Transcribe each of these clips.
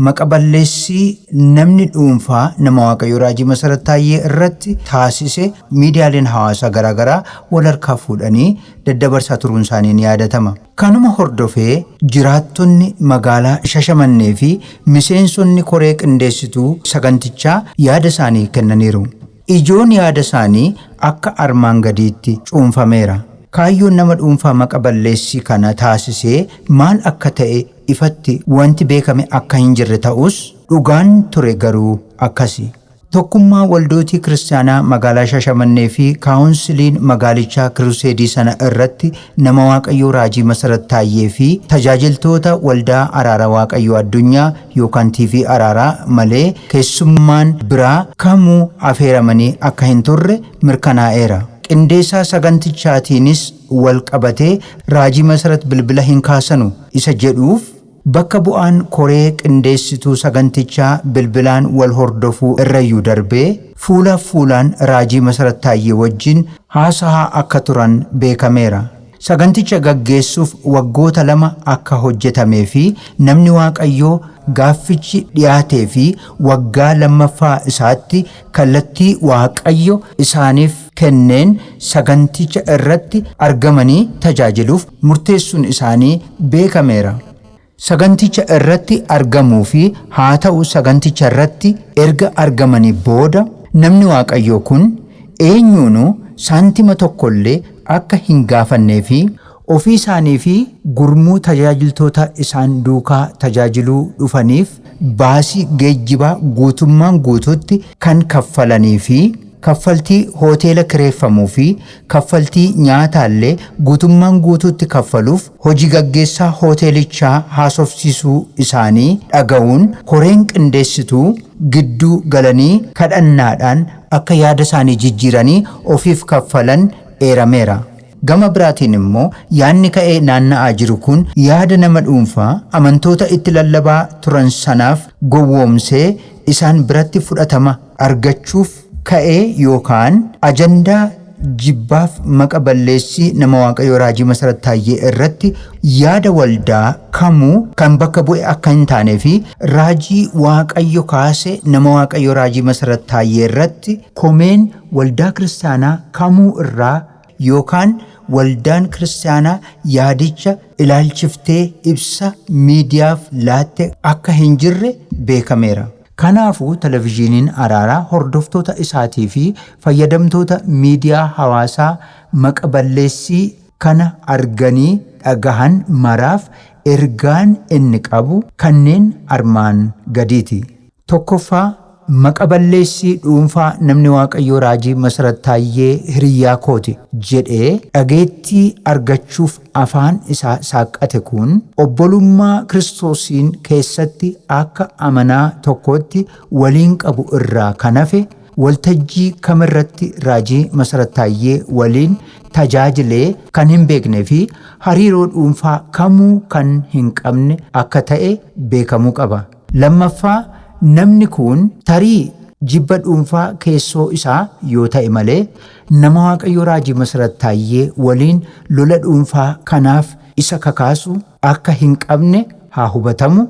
maqaballeessii namni dhuunfaa nama Waaqayyo Raajii Masarat Taayyee irratti taasise miidiyaaleen hawaasaa garaagaraa wal harkaa fuudhanii daddabarsaa turuun isaanii ni yaadatama. Kanuma hordofee jiraattonni magaalaa Shashamannee fi miseensonni koree qindeessituu sagantichaa yaada isaanii kennaniiru. Ijoon yaada isaanii akka armaan gadiitti cuunfameera. Kaayyoon nama dhuunfaa maqaballeessii kana taasisee maal akka ta'e ifatti wanti beekame akka hin jirre ta'us dhugaan ture garuu akkasi. Tokkummaa waldootii kiristaanaa magaalaa Shashamannee fi kaawunsiliin magaalichaa Kiruseedii sana irratti nama Waaqayyoo Raajii Masarat Taayyee fi tajaajiltoota waldaa Araara Waaqayyoo Addunyaa yookaan TV Araaraa malee keessummaan biraa kamuu affeeramanii akka hin turre mirkanaa'eera. Qindeessaa sagantichaatiinis wal qabatee Raajii Masarat bilbila hin kaasanu isa jedhuuf bakka bu'aan koree qindeessituu sagantichaa bilbilaan wal hordofuu irrayyuu darbee fuula fuulaan Raajii Masarat Taayyee wajjin haasahaa akka turan beekameera. Saganticha gaggeessuuf waggoota 2 akka hojjetamee fi namni Waaqayyoo gaaffichi dhiyaatee fi waggaa 2ffaa isaatti kallattii Waaqayyo isaaniif kenneen saganticha irratti argamanii tajaajiluuf murteessuun isaanii beekameera. Saganticha irratti argamuu fi haa ta'u saganticha irratti erga argamanii booda namni Waaqayyoo kun eenyuunuu saantima tokkollee akka hin gaafannee fi ofii isaanii fi gurmuu tajaajiltoota isaan duukaa tajaajiluu dhufaniif baasii geejjibaa guutummaan guutuutti kan kaffalanii fi kaffaltii hoteela kireeffamuu fi kaffaltii nyaataallee guutummaan guutuutti kaffaluuf hojii gaggeessaa hoteelichaa haasofsiisuu isaanii dhaga'uun koreen qindeessituu gidduu galanii kadhannaadhaan akka yaada isaanii jijjiiranii ofiif kaffalan eerameera. Gama biraatiin immoo yaadni ka'ee naanna'aa jiru kun yaada nama dhuunfaa amantoota itti lallabaa turan sanaaf gowwoomsee isaan biratti fudhatama argachuuf ka'ee yookaan ajandaa jibbaaf maqaballeessii nama Waaqayyoo Raajii Masarat Taayyee irratti yaada waldaa kamuu kan bakka bu'e akka hin taanee fi raajii Waaqayyo kaase nama Waaqayyoo Raajii Masarat Taayyee irratti komeen waldaa kiristaanaa kamuu irraa yookaan waldaan kiristaanaa yaadicha ilaalchiftee ibsa miidiyaaf laatte akka hin jirre beekameera. Kanaafuu televizyiiniin Araaraa hordoftoota isaatii fi fayyadamtoota miidiyaa hawaasaa maqaballeessii kana arganii dhagahan maraaf ergaan inni qabu kanneen armaan gadiiti. Tokkoffaa maqaballeessii dhuunfaa namni Waaqayyoo Raajii Masarat Taayyee hiriyyaa kooti jedhee dhageettii argachuuf afaan isaa saaqqate kun obbolummaa Kiristoosiin keessatti akka amanaa tokkootti waliin qabu irraa kan hafe waltajjii kamirratti Raajii Masarat Taayyee waliin tajaajilee kan hin beeknee fi hariiroo dhuunfaa kamuu kan hin qabne akka ta'e beekamuu qaba. Lammaffaa namni kun tarii jibba dhuunfaa keessoo isaa yoo ta'e malee nama Waaqayyoo Raajii Masarat Taayyee waliin lola dhuunfaa kanaaf isa kakaasu akka hin qabne haa hubatamu.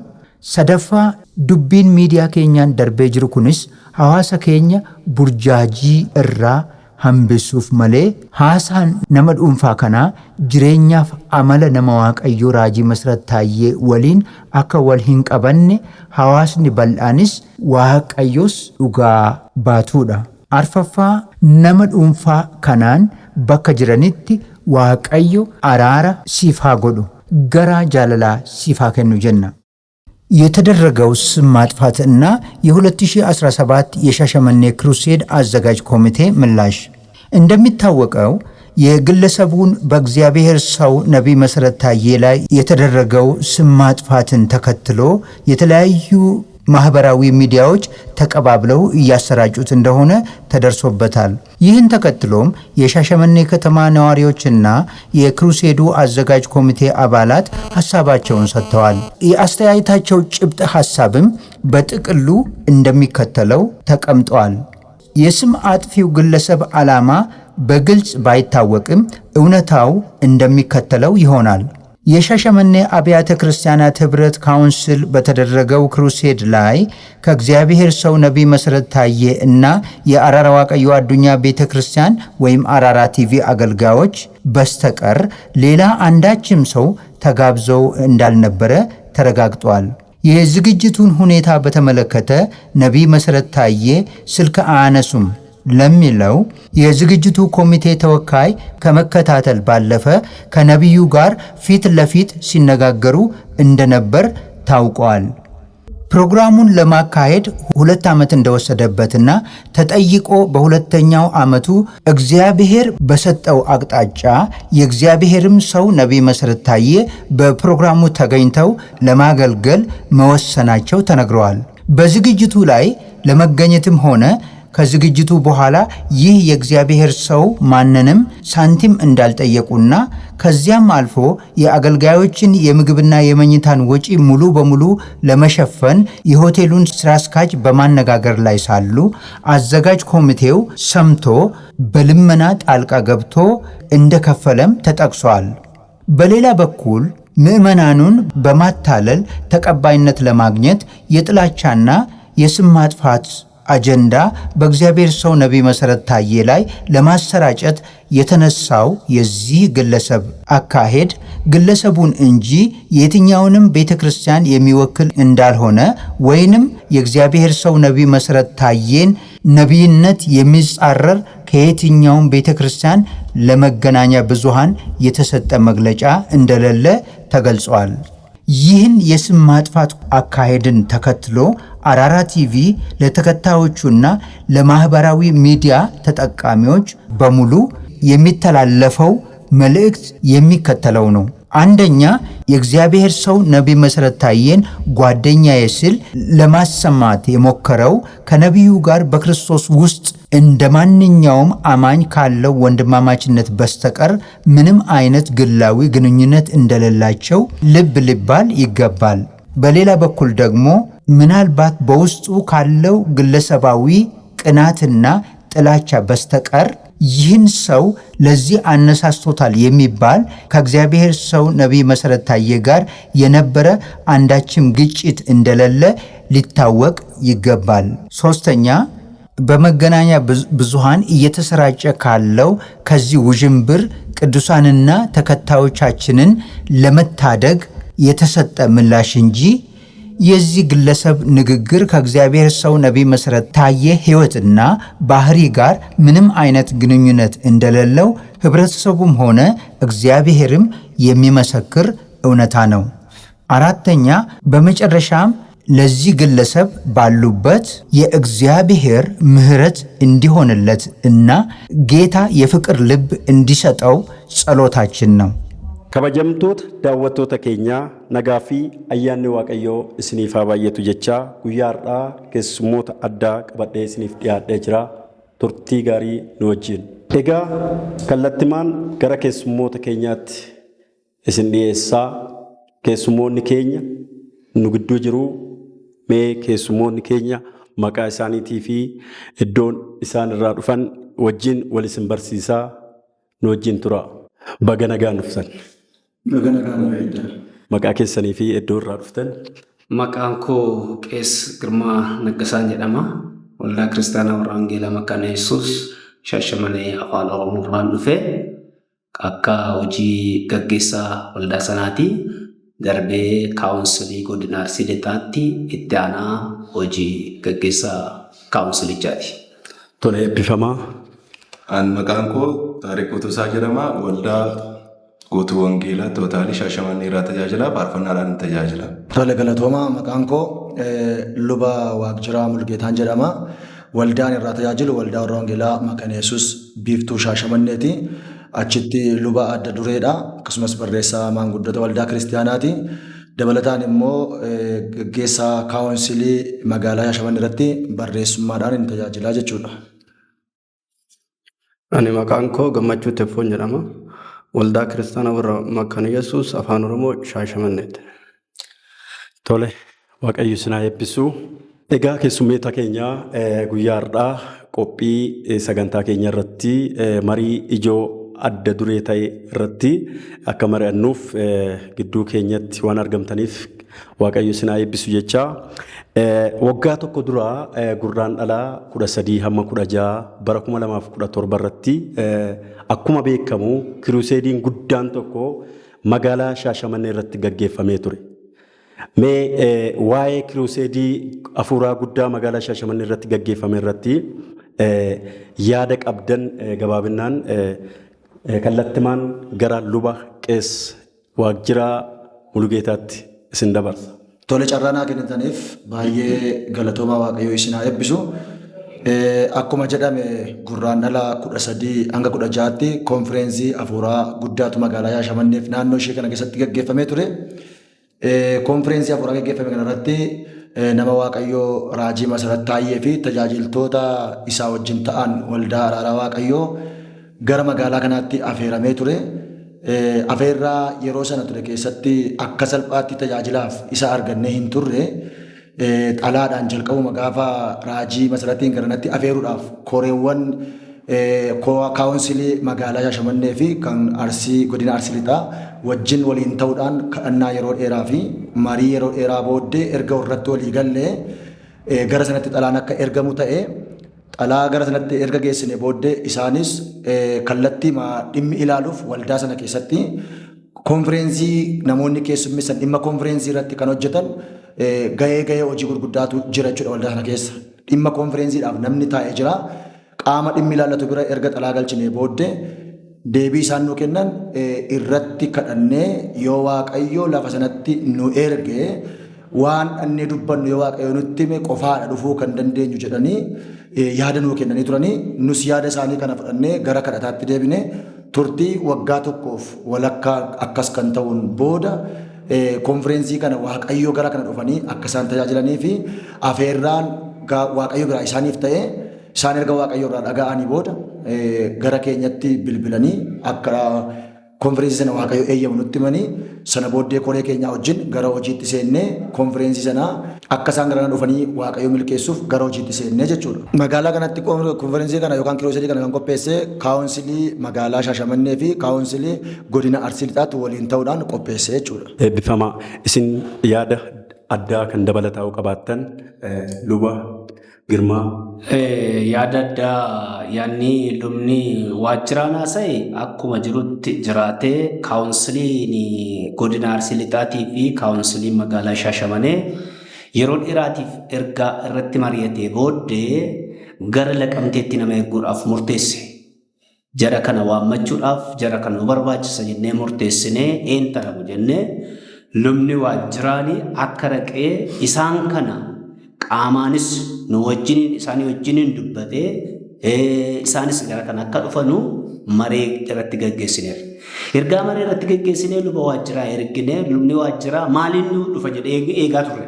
Sadaffaa dubbiin miidiyaa keenyaan darbee jiru kunis hawaasa keenya burjaajii irraa hambisuuf malee haasaan nama dhuunfaa kanaa jireenyaaf amala nama Waaqayyoo Raajii Masarat Taayyee waliin akka wal hin qabanne hawaasni bal'aanis Waaqayyos dhugaa baatuudha. Arfaffaa nama dhuunfaa kanaan bakka jiranitti Waaqayyo araara siif haa godhu garaa jaalalaa siif haa kennu jenna. የተደረገው ስም ማጥፋትና የ2017 የሻሸመኔ ክሩሴድ አዘጋጅ ኮሚቴ ምላሽ እንደሚታወቀው የግለሰቡን በእግዚአብሔር ሰው ነቢይ መሰረት ታዬ ላይ የተደረገው ስም ማጥፋትን ተከትሎ የተለያዩ ማህበራዊ ሚዲያዎች ተቀባብለው እያሰራጩት እንደሆነ ተደርሶበታል። ይህን ተከትሎም የሻሸመኔ ከተማ ነዋሪዎችና የክሩሴዱ አዘጋጅ ኮሚቴ አባላት ሐሳባቸውን ሰጥተዋል። የአስተያየታቸው ጭብጥ ሐሳብም በጥቅሉ እንደሚከተለው ተቀምጧል። የስም አጥፊው ግለሰብ ዓላማ በግልጽ ባይታወቅም እውነታው እንደሚከተለው ይሆናል። የሻሸመኔ አብያተ ክርስቲያናት ህብረት ካውንስል በተደረገው ክሩሴድ ላይ ከእግዚአብሔር ሰው ነቢይ መሰረት ታዬ እና የአራራ ዋቀዮ አዱኛ ቤተ ክርስቲያን ወይም አራራ ቲቪ አገልጋዮች በስተቀር ሌላ አንዳችም ሰው ተጋብዘው እንዳልነበረ ተረጋግጧል። የዝግጅቱን ሁኔታ በተመለከተ ነቢይ መሰረት ታዬ ስልክ አያነሱም ለሚለው የዝግጅቱ ኮሚቴ ተወካይ ከመከታተል ባለፈ ከነቢዩ ጋር ፊት ለፊት ሲነጋገሩ እንደነበር ታውቋል። ፕሮግራሙን ለማካሄድ 2 ዓመት እንደወሰደበትና ተጠይቆ በሁለተኛው ዓመቱ እግዚአብሔር በሰጠው አቅጣጫ የእግዚአብሔርም ሰው ነቢይ መሰረት ታዬ በፕሮግራሙ ተገኝተው ለማገልገል መወሰናቸው ተነግረዋል። በዝግጅቱ ላይ ለመገኘትም ሆነ ከዝግጅቱ በኋላ ይህ የእግዚአብሔር ሰው ማንንም ሳንቲም እንዳልጠየቁና ከዚያም አልፎ የአገልጋዮችን የምግብና የመኝታን ወጪ ሙሉ በሙሉ ለመሸፈን የሆቴሉን ስራ አስኪያጅ በማነጋገር ላይ ሳሉ አዘጋጅ ኮሚቴው ሰምቶ በልመና ጣልቃ ገብቶ እንደከፈለም ተጠቅሷል። በሌላ በኩል ምዕመናኑን በማታለል ተቀባይነት ለማግኘት የጥላቻና የስም ማጥፋት አጀንዳ በእግዚአብሔር ሰው ነቢይ መሰረት ታዬ ላይ ለማሰራጨት የተነሳው የዚህ ግለሰብ አካሄድ ግለሰቡን እንጂ የትኛውንም ቤተ ክርስቲያን የሚወክል እንዳልሆነ ወይንም የእግዚአብሔር ሰው ነቢይ መሰረት ታዬን ነቢይነት የሚጻረር ከየትኛውም ቤተ ክርስቲያን ለመገናኛ ብዙሃን የተሰጠ መግለጫ እንደሌለ ተገልጿል። ይህን የስም ማጥፋት አካሄድን ተከትሎ አራራ ቲቪ ለተከታዮቹና ለማህበራዊ ሚዲያ ተጠቃሚዎች በሙሉ የሚተላለፈው መልእክት የሚከተለው ነው። አንደኛ፣ የእግዚአብሔር ሰው ነቢይ መሰረት ታዬን ጓደኛዬ ሲል ለማሰማት የሞከረው ከነቢዩ ጋር በክርስቶስ ውስጥ እንደ ማንኛውም አማኝ ካለው ወንድማማችነት በስተቀር ምንም አይነት ግላዊ ግንኙነት እንደሌላቸው ልብ ሊባል ይገባል። በሌላ በኩል ደግሞ ምናልባት በውስጡ ካለው ግለሰባዊ ቅናትና ጥላቻ በስተቀር ይህን ሰው ለዚህ አነሳስቶታል የሚባል ከእግዚአብሔር ሰው ነቢይ መሰረት ታዬ ጋር የነበረ አንዳችም ግጭት እንደሌለ ሊታወቅ ይገባል። ሶስተኛ፣ በመገናኛ ብዙሃን እየተሰራጨ ካለው ከዚህ ውዥንብር ቅዱሳንና ተከታዮቻችንን ለመታደግ የተሰጠ ምላሽ እንጂ የዚህ ግለሰብ ንግግር ከእግዚአብሔር ሰው ነቢይ መሰረት ታዬ ሕይወትና ባህሪ ጋር ምንም አይነት ግንኙነት እንደሌለው ህብረተሰቡም ሆነ እግዚአብሔርም የሚመሰክር እውነታ ነው። አራተኛ፣ በመጨረሻም ለዚህ ግለሰብ ባሉበት የእግዚአብሔር ምሕረት እንዲሆንለት እና ጌታ የፍቅር ልብ እንዲሰጠው ጸሎታችን ነው። ከበጀምቶት ዳወቶተ ኬኛ ነጋፊ አያኔ ዋቀዮ እስኒፋ ባየቱ ጀቻ ጉያርዳ ከስሞት አዳ ቀበዴ እስኒፍ ዲያደ ጅራ ቱርቲ ጋሪ ኖጂን ኤጋ ከለትማን ገረ ከስሞት ኬኛት እስንዲኤሳ ከስሞን ኬኛ ኑግዱ ጅሩ ሜ ከስሞን ኬኛ መቃ ኢሳኒቲ ፊ እዶን ኢሳን ራ ዱፈን ወጂን ወሊስን በርሲሳ ኖጂን ቱራ በገነጋ ንፍሰን Maqaa keessanii fi iddoo irraa dhuftan? Maqaan koo Qees Girmaa Naggasaan jedhama. Waldaa Kiristaanaa Warra Wangeelaa Makaana Yesuus Shaashamanee Afaan Oromoo irraan dhufe akka hojii gaggeessaa waldaa sanaati. Darbee kaawunsilii godina Arsii Lixaatti itti aanaa hojii gaggeessaa kaawunsilichaati. Tole, eebbifamaa. Maqaan koo Taariquu Tusaa jedhama. Waldaa Guutuu Wangeelaa Tootaalii Shaashamannee irraa tajaajila. Faarfannaadhaan tajaajila. Tole, galatooma. Maqaan koo Luba Waaqjiraa Mulgeetaan jedhama. Waldaan irraa tajaajilu waldaa Warra Wangeelaa Makaana Yesuus biiftuu Shaashamanneeti. Achitti luba adda dureedha. Akkasumas barreessaa maanguddota waldaa kiristaanaati. Dabalataan immoo gaggeessaa kaawunsilii magaalaa Shaashamannee irratti barreessummaadhaan tajaajilaa jechuudha. Ani maqaan koo Gammachuu Teffoon jedhama. Waldaa Kiristaanaa Warra Makaana Yesuus Afaan Oromoo Shaashamanneeti. Tole, Waaqayyo isin haa eebbisu. Egaa keessummeeta keenya guyyaa har'aa qophii sagantaa keenya irratti marii ijoo adda duree ta'e irratti akka mari'annuuf gidduu keenyatti waan argamtaniif Waaqayyo isin haa eebbisu jecha. Waggaa tokko dura gurraandhala 13 hamma 16 bara 2017 irratti akkuma beekamu kiruuseediin guddaan tokko magaalaa Shaashamannee irratti gaggeeffamee ture. Mee waa'ee kiruuseedii hafuuraa guddaa magaalaa Shaashamannee irratti gaggeeffame irratti yaada qabdan gabaabinaan kallattimaan gara luba qees Waaqjiraa Mulugeetaatti isin dabarsa. Tole carraanaa kennitaniif baay'ee galatoomaa Waaqayyoo isin haa eebbisu. Akkuma jedhame gurraandhala 13 hanga 16tti konfireensii hafuuraa guddaatu magaalaa Shaashamanneef naannoo ishee kana keessatti gaggeeffamee ture. Konfireensii hafuuraa gaggeeffame kanarratti nama Waaqayyoo Raajii Masarat Taayyee fi tajaajiltoota isaa wajjin ta'an waldaa araaraa Waaqayyoo gara magaalaa kanaatti afeeramee ture. Afeerraa yeroo sana ture keessatti akka salphaatti tajaajilaaf isa argannee hin turre. Xalaadhaan jalqabuma gaafa Raajii Masaratiin garanatti afeeruudhaaf koreewwan kaawunsilii magaalaa Shaashamannee fi kan Arsii godina Arsii lixaa wajjin waliin ta'uudhaan kadhannaa yeroo dheeraa fi marii yeroo dheeraa booddee erga irratti walii gallee gara sanatti xalaan akka ergamu ta'e xalaa gara sanatti erga geessine booddee isaanis kallattii dhimmi ilaaluuf waldaa sana keessatti konfireensii namoonni keessummeessan dhimma konfireensii irratti kan hojjetan gahee hojii gurguddaatu jira jechuudha waldaa sana keessa. Dhimma konfireensiidhaaf namni taa'ee jira. Qaama dhimmi ilaallatu bira erga xalaa galchine booddee deebii isaan nu kennan irratti kadhannee yoo Waaqayyo lafa sanatti nu erge waan dhannee dubbannu yoo Waaqayyo nutti hime qofaadha dhufuu kan dandeenyu jedhanii yaada nuu kennanii turanii nus yaada isaanii kana fudhannee gara kadhataatti deebine turtii waggaa tokkoof walakkaa akkas kan ta'uun booda konfireensii kana Waaqayyo gara kana dhufanii akka isaan tajaajilanii fi afeerraan Waaqayyo biraa isaaniif ta'ee isaan erga Waaqayyo irraa dhaga'anii booda gara keenyatti bilbilanii akka konfireensii sana Waaqayyo eeyyamu nutti himanii sana booddee koree keenyaa wajjin gara hojiitti seennee konfireensii sana akka isaan gara dhufanii Waaqayyo milkeessuuf gara hojiitti seennee jechuudha. Magaalaa kanatti konfireensii kana yookaan kiruuseedii kana kan qopheesse kaawunsilii magaalaa Shaashamannee fi kaawunsilii godina Arsii lixaatti waliin ta'uudhaan qopheesse jechuudha. Eebbifama isin yaada addaa kan dabalataa qabaattan luba Girmaa. Yaada addaa yaanni lubni waajjiraan haasa'e akkuma jirutti jiraatee kaawunsiliin godina Arsii lixaatii fi kaawunsiliin magaalaa Shaashamannee yeroo dheeraatiif erga irratti mari'atee booddee gara Naqamteetti nama erguudhaaf murteesse. Jara kana waammachuudhaaf jara kana nu barbaachisa jennee murteessinee eentaramu jennee lubni waajjiraan akka raqee isaan kana qaamaanis nu wajjiniin isaanii wajjiniin dubbatee isaanis gara kana akka dhufanu maree irratti gaggeessineera. Ergaa maree irratti gaggeessinee luba waajjiraa ergine lubni waajjiraa maaliin nu dhufa jedhee eegaa turre.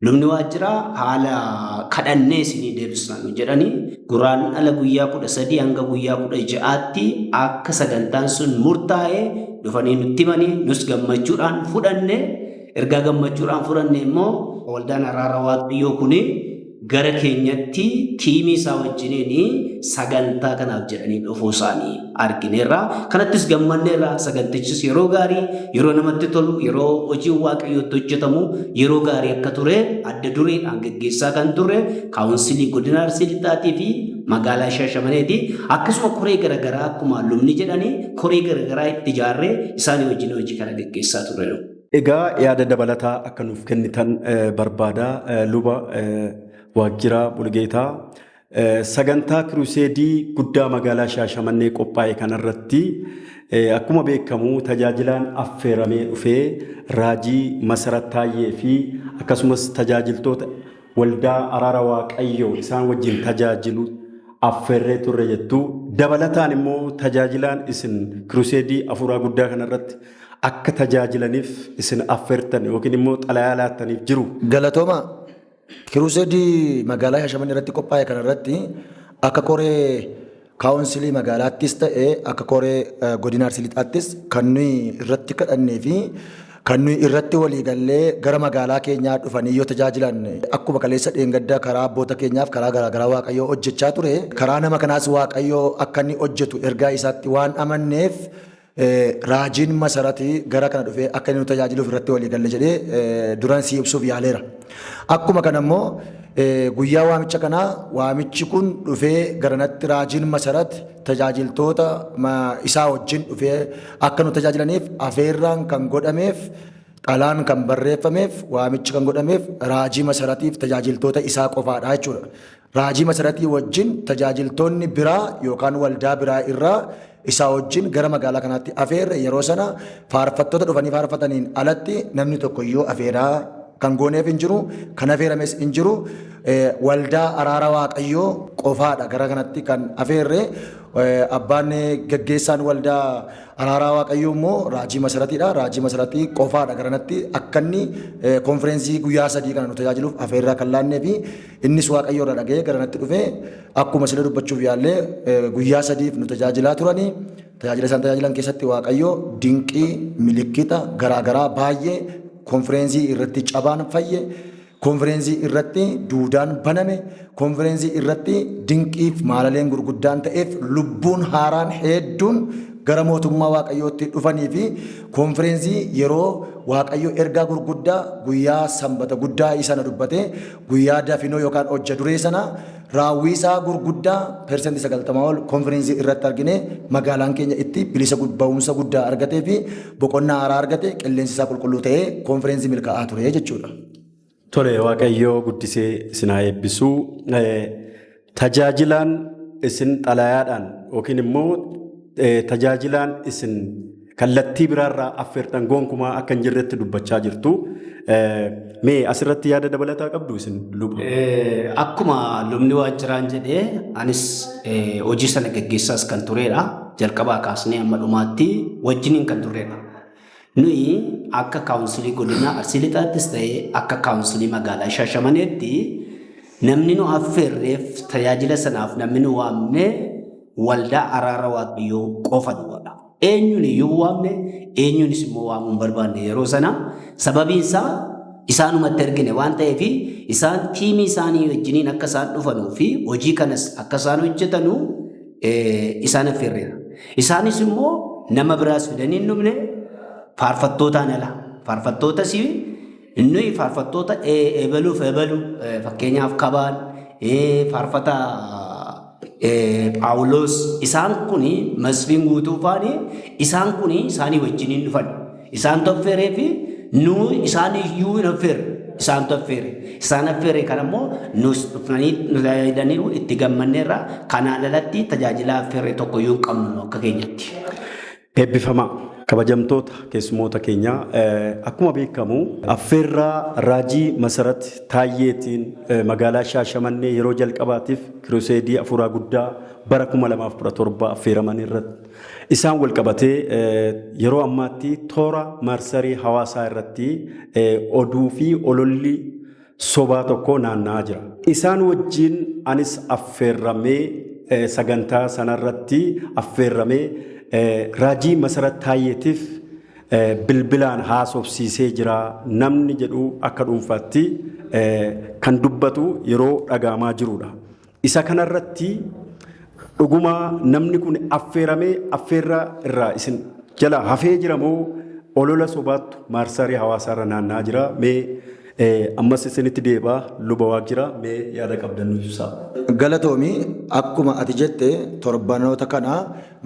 Lubni waajjiraa haala kadhannee isinii deebisnaa jedhanii guraandhala guyyaa 13 hanga guyyaa 16tti akka sagantaan sun murtaa'ee dhufanii nutti himanii nus gammachuudhaan fudhanne ergaa gammachuudhaan fudhanne immoo waldaan araaraa Waaqayyoo kuni gara keenyatti tiimii isaa wajjiniin sagantaa kanaaf jedhanii dhufuu isaanii argineerra. Kanattis gammanneerra. Sagantichis yeroo gaarii, yeroo namatti tolu, yeroo hojii Waaqayyootti hojjetamu yeroo gaarii akka ture adda dureedhaan gaggeessaa kan ture kaawunsilii godina Arsii lixaatii fi magaalaa Shaashamanneeti. Akkasuma koree garaagaraa akkuma lubni jedhanii koree garaagaraa itti ijaarree isaanii wajjin hojii kana gaggeessaa ture. Egaa yaada dabalataa akka nuuf kennitan barbaada luba Waaqjiraa Mulugeetaa. Sagantaa kiruuseedii guddaa magaalaa Shaashamannee qophaa'e kanarratti akkuma beekamu tajaajilaan affeeramee dhufee Raajii Masarat Taayyee fi akkasumas tajaajiltoota waldaa araara Waaqayyoo isaan wajjin tajaajilu affeerree turre jettu. Dabalataan immoo tajaajilaan isin kiruuseedii hafuuraa guddaa kanarratti akka tajaajilaniif isin affeertan yookiin immoo xalayaa laattaniif jiru. Galatooma kiruuseedii magaalaa Shaashamannee irratti qophaa'e kanarratti akka koree kaawunsilii magaalaattis ta'e akka koree godina Arsii lixaattis kan nuyi irratti kadhannee fi Kan nuyi irratti walii gallee gara magaalaa keenyaa dhufanii yoo tajaajilan akkuma kaleessa dheengaddaa karaa abboota keenyaaf karaa garaagaraa Waaqayyoo hojjechaa ture. Karaa nama kanaas Waaqayyoo akka inni hojjetu ergaa isaatti waan amanneef raajiin masaratii gara kana dhufee akka inni nu tajaajiluuf irratti walii galle jedhee duraan si ibsuuf yaaleera. Akkuma kana immoo guyyaa waamicha kanaa waamichi kun dhufee garanatti raajiin masarat tajaajiltoota isaa wajjin dhufee akka nu tajaajilaniif afeerraan kan godhameef xalaan kan barreeffameef waamichi kan godhameef raajii masaratiif tajaajiltoota isaa qofaadha jechuudha. Raajii masaratii wajjin tajaajiltoonni biraa yookaan waldaa biraa irraa isaa wajjin gara magaalaa kanaatti afeerre yeroo sana faarfattoota dhufanii faarfataniin alatti namni tokko iyyuu afeeraa kan gooneef hin jiru, kan afeerames hin jiru. Waldaa araara Waaqayyoo qofaadha gara kanatti kan afeerre. Abbaan gaggeessaan waldaa araara Waaqayyoo immoo raajii masaratiidha. Raajii masaratii qofaadha gara kanatti akka inni konfereensii guyyaa 3 kana nu tajaajiluuf afeerraa kan laannee fi innis Waaqayyoo irraa dhaga'ee gara kanatti dhufee akkuma sila dubbachuuf yaallee guyyaa 3 nu tajaajilaa turanii. Tajaajila isaan tajaajilan keessatti Waaqayyoo dinqii milikkita garaagaraa baay'ee konfereensii irratti cabaan fayye, konfereensii irratti duudaan baname, konfereensii irratti dinqiif maalaleen gurguddaan ta'eef lubbuun haaraan hedduun gara mootummaa Waaqayyootti dhufanii fi konfereensii yeroo Waaqayyoo ergaa gurguddaa guyyaa sanbata guddaa isana dubbate guyyaa dafinoo yookaan hojja duree sana raawwiisaa gurguddaa persentii 90 ol konfereensii irratti argine magaalaan keenya itti bilisa ba'umsa guddaa argatee fi boqonnaa haaraa argate qilleensi isaa qulqulluu ta'ee konfereensii milkaa'aa ture jechuudha. Tole Waaqayyoo guddisee isin haa eebbisu. Tajaajilaan isin xalayaadhaan yookiin immoo tajaajilaan isin kallattii biraarraa affeertan gonkumaa akka hin jirretti dubbachaa jirtu. Mee asirratti yaada dabalataa qabdu isin luba? Akkuma lubni waajjiraan jedhee anis hojii sana gaggeessaas kan turedha. Jalqabaa kaasnee amma dhumaatti wajjiniin kan turedha. Nuyi akka kaawunsilii godinaa Arsii Lixaattis ta'ee akka kaawunsilii magaalaa Shaashamaneetti namni nu affeerreef tajaajila sanaaf namni nu waamne waldaa araara Waaqayyoo qofa duwwaadha. Eenyuun iyyuu waamne eenyuunis immoo waamuun barbaanne yeroo sana sababiin isaa isaanumatti ergine waan ta'eef isaan tiimii isaanii wajjiniin akka isaan dhufanuu fi hojii kanas akka isaan hojjetanu isaan affeerreera. Isaanis immoo nama biraas fidanii hin dhufne faarfattootaan ala. Faarfattootas nuyi faarfattoota eebaluuf eebalu fakkeenyaaf kabaan faarfata Phaawulos isaan kuni masfiin guutuu faani isaan kuni isaanii wajjiniin dhufan. Isaan toffeeree fi nu isaan iyyuu hin affeerre. Isaan toffeere. Isaan affeerre kan ammoo nus dhufanii tajaajilaniiru itti gammanneerra kanaan alatti tajaajila affeerre tokko iyyuu hin qabnu akka keenyatti. Eebbifamaa. Kabajamtoota keessummoota keenya akkuma beekamu affeerraa raajii masarat taayyeetiin magaalaa Shaashamannee yeroo jalqabaatiif kiruseedii afuuraa guddaa bara 2017 affeeraman irratti isaan walqabatee yeroo ammaatti toora marsarii hawaasaa irratti oduu fi ololli sobaa tokko naanna'aa jira. Isaan wajjin anis affeerramee sagantaa sanarratti affeerramee raajii masarat taayyeetiif bilbilaan haasofsiisee jira namni jedhu akka dhuunfaatti kan dubbatu yeroo dhagahamaa jirudha. Isa kanarratti dhuguma namni kun affeeramee affeerraa irraa isin jala hafee jira moo olola sobaattu marsarii hawaasaarra naanna'aa jira? Mee ammas isinitti deebaa luba Waajjira mee yaada qabdan ibsaa. Galatoomii akkuma ati jette torbanoota kana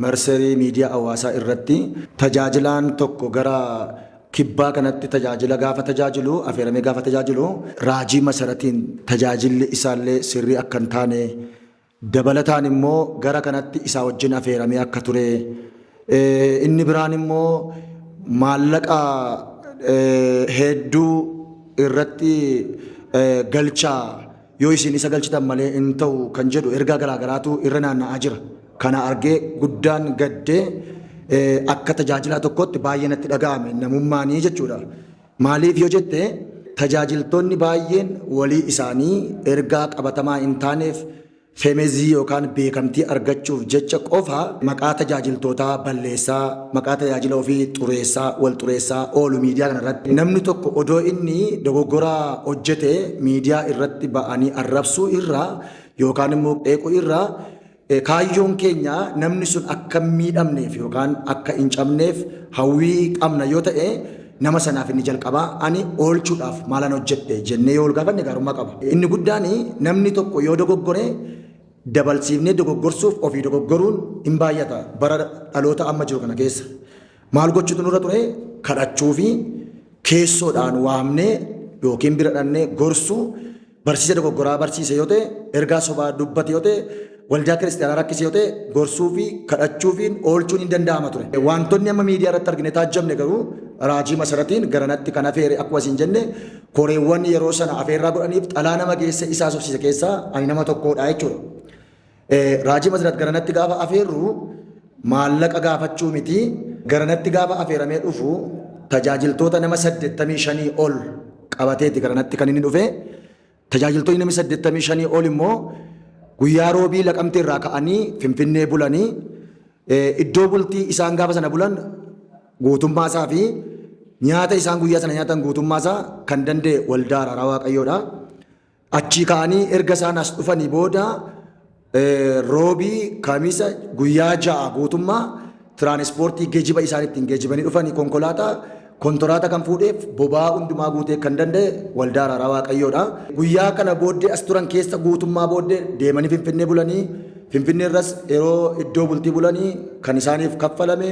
marsarii miidiyaa hawaasaa irratti tajaajilaan tokko gara kibbaa kanatti tajaajila gaafa tajaajilu affeeramee gaafa tajaajilu raajii masaratiin tajaajilli isaallee sirrii akka hin taane dabalataan immoo gara kanatti isaa wajjin affeeramee akka ture inni biraan immoo maallaqa hedduu irratti galchaa yoo isin isa galchitan malee hin ta'u kan jedhu ergaa garaagaraatu irra naanna'aa jira. Kana argee guddaan gaddee akka tajaajilaa tokkotti baay'ee natti dhaga'ame namummaanii jechuudha. Maaliif yoo jette tajaajiltoonni baay'een walii isaanii ergaa qabatamaa hin taaneef feemezii yookaan beekamtii argachuuf jecha qofa maqaa tajaajiltootaa balleessaa, maqaa tajaajila ofii xureessaa, wal xureessaa oolu miidiyaa kanarratti. Namni tokko odoo inni dogoggoraa hojjete miidiyaa irratti ba'anii arrabsuu irraa yookaan immoo qeequu irraa kaayyoon keenya namni sun akka miidhamneef yookaan akka hin cabneef hawwii qabna yoo ta'e nama sanaaf inni jalqabaa ani oolchuudhaaf maalan hojjedhe jennee yoo ol gaafanne gaarummaa qaba. Inni guddaan namni tokko yoo dogoggore dabalsiifnee dogoggorsuuf ofii dogoggoruun hin baay'ata. Bara dhaloota amma jiru kana keessa maal gochuutu nurra ture kadhachuu fi keessoodhaan waamnee yookiin bira dhannee gorsuu barsiisa dogoggoraa barsiise yoo ta'e ergaa sobaa dubbate yoo ta'e waldaa kiristaanaa rakkise yoo ta'e gorsuu fi kadhachuu fi oolchuun hin danda'ama ture. Wantoonni amma miidiyaa irratti argine taajjabne garuu raajii masaratiin garanatti kan afeere akkuma isin jenne koreewwan yeroo sana afeerraa godhaniif xalaa nama geesse isaa sobsiise keessaa ani nama tokkodha jechuudha. Raajii masarat garanatti gaafa afeerru maallaqa gaafachuu miti garanatti gaafa afeeramee dhufu tajaajiltoota nama 85 ol qabateeti garanatti kan inni dhufe. Tajaajiltoonni nama 85 ol immoo guyyaa roobii laqamtee irraa ka'anii finfinnee bulanii iddoo bultii isaan gaafa sana bulan guutummaa isaa fi nyaata isaan guyyaa sana nyaatan guutummaa isaa kan danda'e waldaa Araaraa Waaqayyoodha. Achii ka'anii erga isaan as dhufanii booda roobii kamisa guyyaa 6 guutummaa tiraanispoortii geejiba isaan ittiin geejibanii dhufanii konkolaataa kan fuudheef boba'aa hundumaa guutee kan danda'e waldaa Araaraa Waaqayyoodha. Guyyaa kana booddee as turan keessa guutummaa booddee deemanii finfinnee bulanii finfinnee irras yeroo iddoo bultii bulanii kan isaaniif kaffalame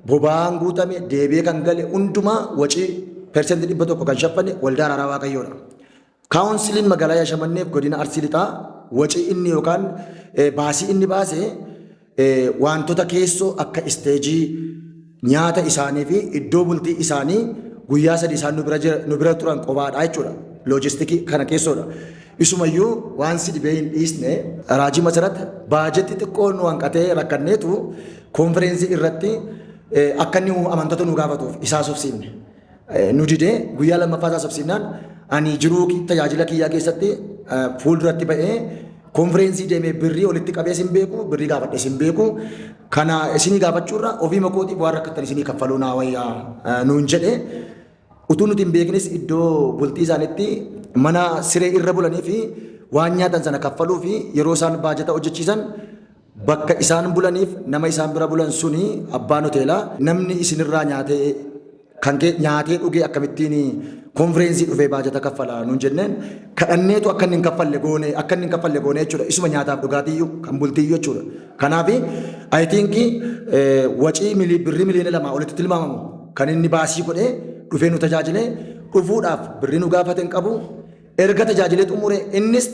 boba'aan guutame deebi'ee kan gale hundumaa wacii persentii 100 kan shaffanne waldaa Araaraa Waaqayyoodha. Kaawunsiliin magaalaa Shaashamanneef godina Arsii Lixaa wacii inni yookaan baasii inni baase wantoota keessoo akka isteejii nyaata isaanii fi iddoo bultii isaanii guyyaa 3 isaan nu bira turan qobaadha jechuudha. Loojistikii kana keessoodha. Isumayyuu waan si dhibee hin dhiisne raajii masarat baajetti xiqqoo nu hanqatee rakkanneetu konfereensii irratti akka inni amantoota nu gaafatuuf isaa sobsiifne. Nu didee guyyaa lammaffaa isaa sobsiifnaan ani jiruu tajaajila kiyyaa keessatti fuulduratti ba'ee konfereensii deemee birrii walitti qabee sin beeku birrii gaafadhe sin beeku kana isinii gaafachuurra ofii makootiif waan rakkattan isinii kaffaluu naa wayyaa nuun jedhe utuu nuti hin beeknis iddoo bultii isaaniitti mana siree irra bulanii fi waan nyaatan sana kaffaluu fi yeroo isaan baajata hojjechiisan bakka isaan bulaniif nama isaan bira bulan suni abbaan hoteelaa namni isinirraa nyaatee kan nyaatee dhugee akkamittiin konfereensii dhufee baajata kaffalaa nuun jenneen kadhanneetu akka inni hin kaffalle goone jechuudha. Isuma nyaataaf dhugaatiyyuu kan bultiyyuu jechuudha. Kanaaf I think wacii birrii miliyoona 2 olitti tilmaamamu kan inni baasii godhee dhufee nu tajaajilee dhufuudhaaf birrii nu gaafate hin qabu. Erga tajaajilee xumure innis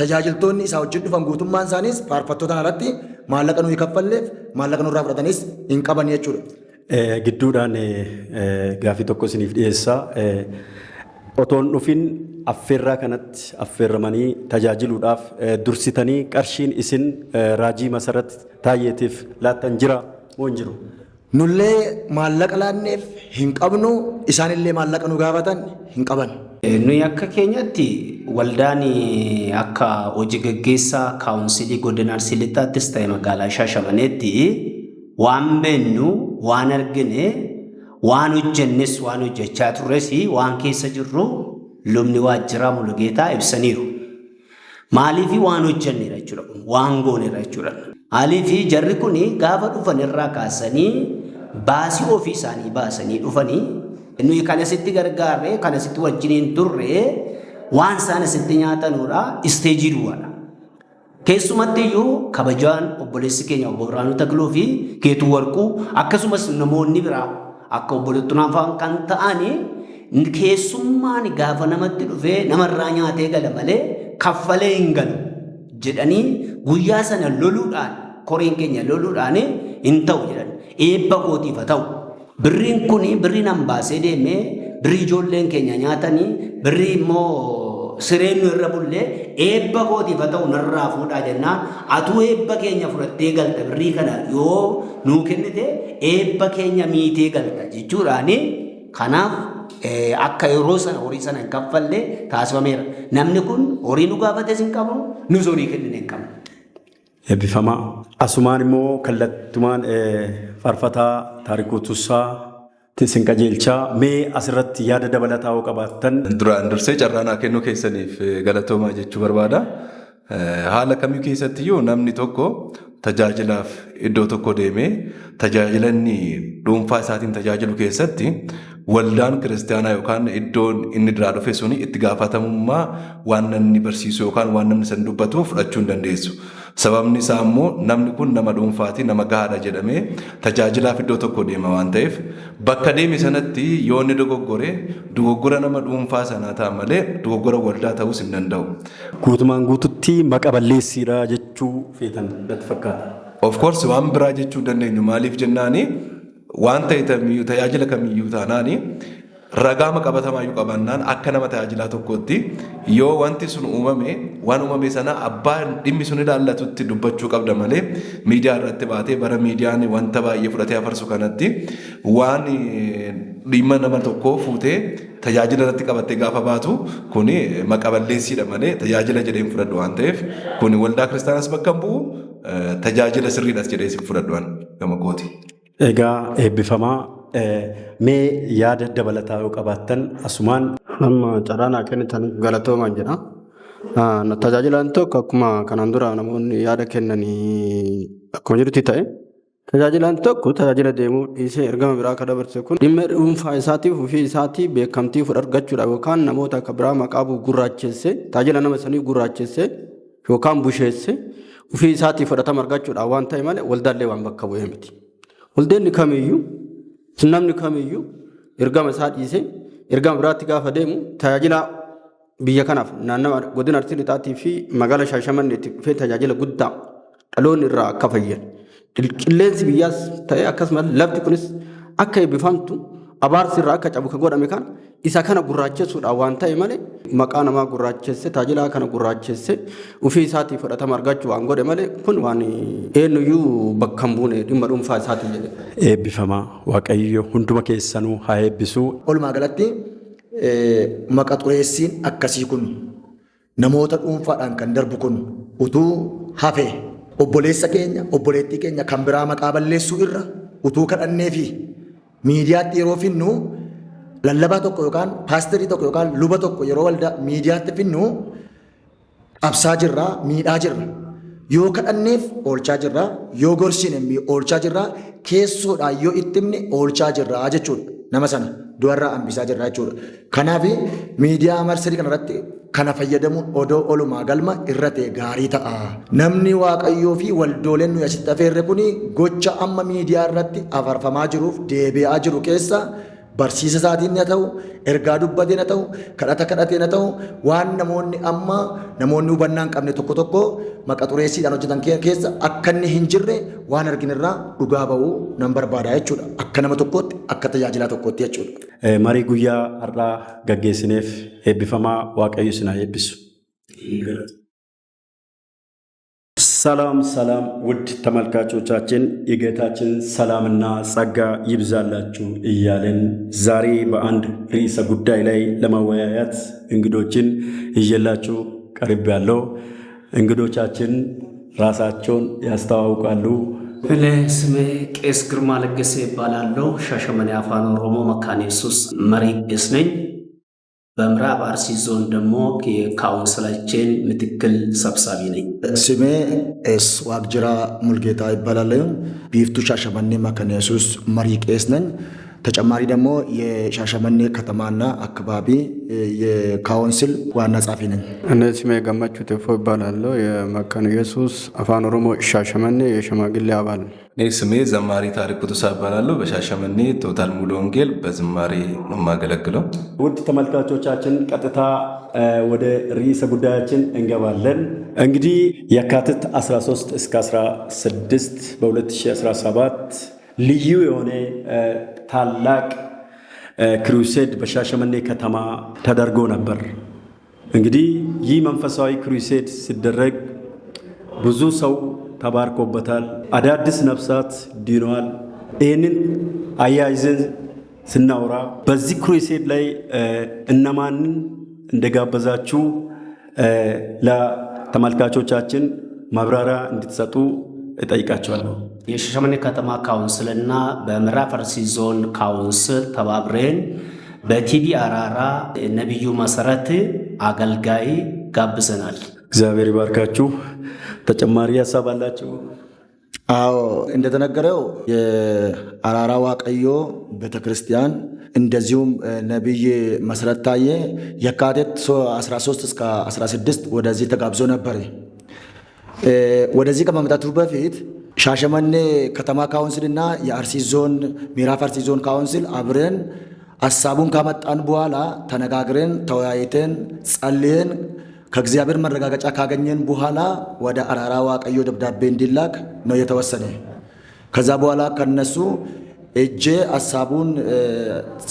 tajaajiltoonni isaa wajjin dhufan guutummaan isaaniis faarfattootaan alatti maallaqa nuyi kaffalleef maallaqa nurraa fudhatanis hin qaban jechuudha. Gidduudhaan gaafii tokko isiniif dhiyeessaa. Otoon dhufin affeerraa kanatti affeerramanii tajaajiluudhaaf dursitanii qarshiin isin raajii masarat taayyeetiif laattan jira moo hin jiru? Nullee maallaqa laanneef hin qabnu isaanillee maallaqa nu gaafatan hin qaban. Nuyi akka keenyatti waldaan akka hojii gaggeessaa kaawunsilii godina Arsii Lixaattis ta'e magaalaa Shaashamanneetti waan beennu waan argine waan hojjennes waan hojjechaa turres waan keessa jirru lubni waajjiraa Mulugeetaa ibsaniiru. Maaliif waan hojjenneera jechuudha waan gooneera jechuudha. Maaliif jarri kun gaafa dhufan irraa kaasanii baasii ofii isaanii baasanii dhufanii nuyi kan asitti gargaarre kan asitti wajjiniin turre waan isaan asitti nyaatanuudha isteejii duwwaadha. Keessumatti iyyuu kabajaan obboleessi keenya obbo Biraanuu Takluu fi Keetuu Warquu akkasumas namoonni biraa akka obboleettuun kan ta'ani keessummaan gaafa namatti dhufee namarraa nyaatee gala malee kaffalee hin galu jedhanii guyyaa sana loluudhaan koreen keenya loluudhaan hin ta'u jedhan eebba kootiif haa ta'u. Birriin kun birrii nan baasee deemee birrii ijoolleen keenya nyaatanii birrii immoo sireen nu irra bullee eebba kootiif haa ta'u narraa fuudhaa jennaan atuu eebba keenya fudhattee galta birrii kana yoo nuu kennite eebba keenya miitee galta jechuudhaan kanaaf akka yeroo sana horii sana hin kaffalle taasifameera. Namni kun horii nu gaafates hin qabu nus horii kennine hin qabnu. eebbifamaa. Asumaan immoo kallattumaan faarfataa Taarikuu Tuusaa isin qajeelchaa mee asirratti yaada dabalataa yoo qabaattan. Duraan dursee carraa kennuu keessaniif galatoomaa jechuu barbaada. Haala kamii keessatti iyyuu namni tokko tajaajilaaf iddoo tokko deemee tajaajila inni dhuunfaa isaatiin tajaajilu keessatti waldaan kiristaanaa yookaan iddoon inni duraa dhufe suni itti gaafatamummaa waan namni barsiisu yookaan waan namni san dubbatu fudhachuu hin dandeessu. Sababni isaa immoo namni kun nama dhuunfaati nama gahaadha jedhamee tajaajilaaf iddoo tokko deema waan ta'eef bakka deeme sanatti yoo inni dogoggora nama dhuunfaa sanaa ta'a malee dogoggora waldaa ta'uus hin danda'u. Guutumaan guututti maqa balleessiidha jechuu feetan natti fakkaata. Of course waan biraa jechuu dandeenyu maaliif jennaani waan ta'e tajaajila kamiyyuu taanaani ragaama qabatamaayuu qabannaan akka nama tajaajilaa tokkotti yoo wanti sun uumame waan uumame sana abbaan dhimmi sun ilaallatutti dubbachuu qabda malee miidiyaa irratti baatee bara miidiyaan wanta baay'ee fudhatee afarsu kanatti waan dhimma nama tokkoo fuutee tajaajila irratti qabattee gaafa baatu kuni maqa balleessiidha malee tajaajila jedheen fudhadhu waan ta'eef kuni waldaa kiristaanaas bakka hin bu'u tajaajila sirriidhas jedhee sin fudhadhu gama kooti. Egaa eebbifamaa mee yaada dabalataa yoo qabaattan asumaan. Amma carraa kennitan galatoomaa jedha. Tajaajilaan tokko akkuma kanaan dura namoonni yaada kennanii akkuma jirutti ta'e tajaajilaan tokko tajaajila deemuu dhiisee ergama biraa akka dabarse kun dhimma dhuunfaa isaatiif ofii isaatii beekamtii argachuudhaaf yookaan namoota akka biraa maqaa gurraachesse tajaajila nama sanii gurraachesse yookaan busheesse ofii isaatii fudhatama argachuudhaaf waan ta'e malee waldaallee waan bakka bu'ee miti. Waldeenni kamiyyuu namni kamiyyuu ergama isaa dhiisee ergama biraatti gaafa deemu tajaajila biyya kanaaf naannawa godina Arsii Lixaatii fi magaalaa Shaashamanneetti dhufee tajaajila guddaa dhaloonni irraa akka fayyan. Qilleensi biyyaas ta'ee akkasumas lafti kunis akka eebbifamtu abaarsi irraa akka cabu ka godhame kan isa kana gurraachessuudhaan waan ta'e malee maqaa namaa gurraachesse tajaajila kana gurraachesse ofii isaatii fudhatama argachuu waan godhe malee kun waan eenyuyyuu bakka hin buune dhimma dhuunfaa isaatii jedhe. Eebbifamaa Waaqayyo hunduma keessanuu haa eebbisu. Walumaa galatti maqa xureessiin akkasii kun namoota dhuunfaadhaan kan darbu kun utuu hafee obboleessa keenya obboleettii keenya kan biraa maqaa balleessuu irra utuu kadhannee fi miidiyaatti yeroo finnu lallabaa tokko yookaan paasterii tokko yookaan luba tokko yeroo waldaa miidiyaatti finnu qabsaa jirra miidhaa jirra yoo kadhanneef oolchaa jirra yoo gorsine oolchaa jirra keessoodhaan yoo itti himne oolchaa jirra jechuudha nama sana du'arraa hambisaa jirra jechuudha. Kanaaf miidiyaa marsarii kanarratti kana fayyadamuun odoo olumaa galma irra ta'e gaarii ta'a. Namni waaqayyoo fi waldooleen nuyi asitti afeerre kuni gocha amma miidiyaa irratti afarfamaa jiruuf deebi'aa jiru keessa barsiisa isaatiin haa ta'u, ergaa dubbateen haa ta'u, kadhata kadhateen haa ta'u, waan namoonni hubannaa hin qabne tokko tokko maqa xureessiidhaan hojjetan keessa akka inni hin jirre waan arginirraa dhugaa ba'uu nan barbaada jechuudha. Akka nama tokkootti, akka tajaajilaa tokkootti jechuudha. Marii guyyaa har'aa gaggeessineef eebbifamaa Waaqayyo isin haa eebbisu. ሰላም ሰላም ውድ ተመልካቾቻችን የጌታችን ሰላምና ጸጋ ይብዛላችሁ እያለን ዛሬ በአንድ ርዕሰ ጉዳይ ላይ ለመወያየት እንግዶችን ይዤላችሁ ቀርቤያለሁ። እንግዶቻችን ራሳቸውን ያስተዋውቃሉ። እኔ ስሜ ቄስ ግርማ ለገሰ ይባላለሁ። ሻሸመኔ አፋን ኦሮሞ መካነ ኢየሱስ መሪ ቄስ ነኝ። በምዕራብ አርሲ ዞን ደግሞ የካውንስላችን ምክትል ሰብሳቢ ነኝ። ስሜ ኤስ ዋቅጅራ ሙልጌታ ይባላለሁ። ቢፍቱ ሻሸመኔ መካነ ኢየሱስ መሪ ቄስ ነኝ። ተጨማሪ ደግሞ የሻሸመኔ ከተማና አካባቢ የካውንስል ዋና ጸሐፊ ነኝ። እኔ ስሜ ገመቹ ቴፎ ይባላለሁ። የመካነ ኢየሱስ አፋን ኦሮሞ ሻሸመኔ የሽማግሌ አባል። እኔ ስሜ ዘማሪ ታሪኩ ቱሳ ይባላለሁ። በሻሸመኔ ቶታል ሙሉ ወንጌል በዝማሬ ነው የማገለግለው። ውድ ተመልካቾቻችን ቀጥታ ወደ ርዕሰ ጉዳያችን እንገባለን። እንግዲህ የካቲት 13 እስከ 16 በ2017 ልዩ የሆነ ታላቅ ክሩሴድ በሻሸመኔ ከተማ ተደርጎ ነበር። እንግዲህ ይህ መንፈሳዊ ክሩሴድ ሲደረግ ብዙ ሰው ተባርኮበታል። አዳዲስ ነፍሳት ድነዋል። ይህንን አያይዘን ስናወራ በዚህ ክሩሴድ ላይ እነማንን እንደጋበዛችሁ ለተመልካቾቻችን ማብራሪያ እንድትሰጡ እጠይቃቸዋለሁ። የሻሸመኔ ከተማ ካውንስልና በምዕራብ አርሲ ዞን ካውንስል ተባብረን በቲቪ አራራ ነቢዩ መሰረት አገልጋይ ጋብዘናል። እግዚአብሔር ይባርካችሁ። ተጨማሪ ሀሳብ አላችሁ? አዎ እንደተነገረው የአራራ ዋቀዮ ቤተክርስቲያን እንደዚሁም ነቢይ መሰረት ታዬ የካቲት 13 እስከ 16 ወደዚህ ተጋብዞ ነበር። ወደዚህ ከመምጣቱ በፊት ሻሸመኔ ከተማ ካውንስልና የአርሲ ዞን ምዕራብ አርሲ ዞን ካውንስል አብረን ሀሳቡን ካመጣን በኋላ ተነጋግረን ተወያይተን ጸልየን ከእግዚአብሔር መረጋገጫ ካገኘን በኋላ ወደ አራራ ዋቀዮ ደብዳቤ እንዲላክ ነው የተወሰነ። ከዛ በኋላ ከነሱ እጄ ሀሳቡን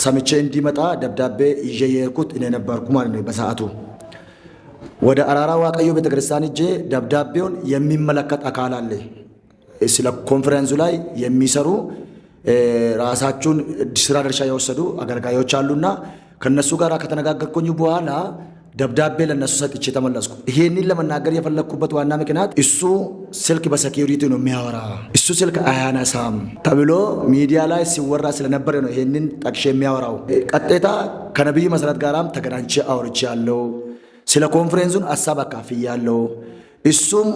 ሰምቼ እንዲመጣ ደብዳቤ ይዤ የሄድኩት እኔ ነበርኩ ማለት ነው። በሰዓቱ ወደ አራራ ዋቀዮ ቤተክርስቲያን እጄ ደብዳቤውን የሚመለከት አካል አለ። ስለ ኮንፈረንሱ ላይ የሚሰሩ ራሳቸውን ስራ ድርሻ የወሰዱ አገልጋዮች አሉና ከነሱ ጋር ከተነጋገርኩኝ በኋላ ደብዳቤ ለነሱ ሰጥቼ ተመለስኩ። ይሄንን ለመናገር የፈለኩበት ዋና ምክንያት እሱ ስልክ በሴኩሪቲ ነው የሚያወራ፣ እሱ ስልክ አያነሳም ተብሎ ሚዲያ ላይ ሲወራ ስለነበረ ነው ይሄንን ጠቅሼ የሚያወራው። ቀጥታ ከነቢዩ መሰረት ጋራም ተገናኝቼ አውርቻለሁ። ስለ ኮንፈረንሱን ሀሳብ አካፍያለሁ። እሱም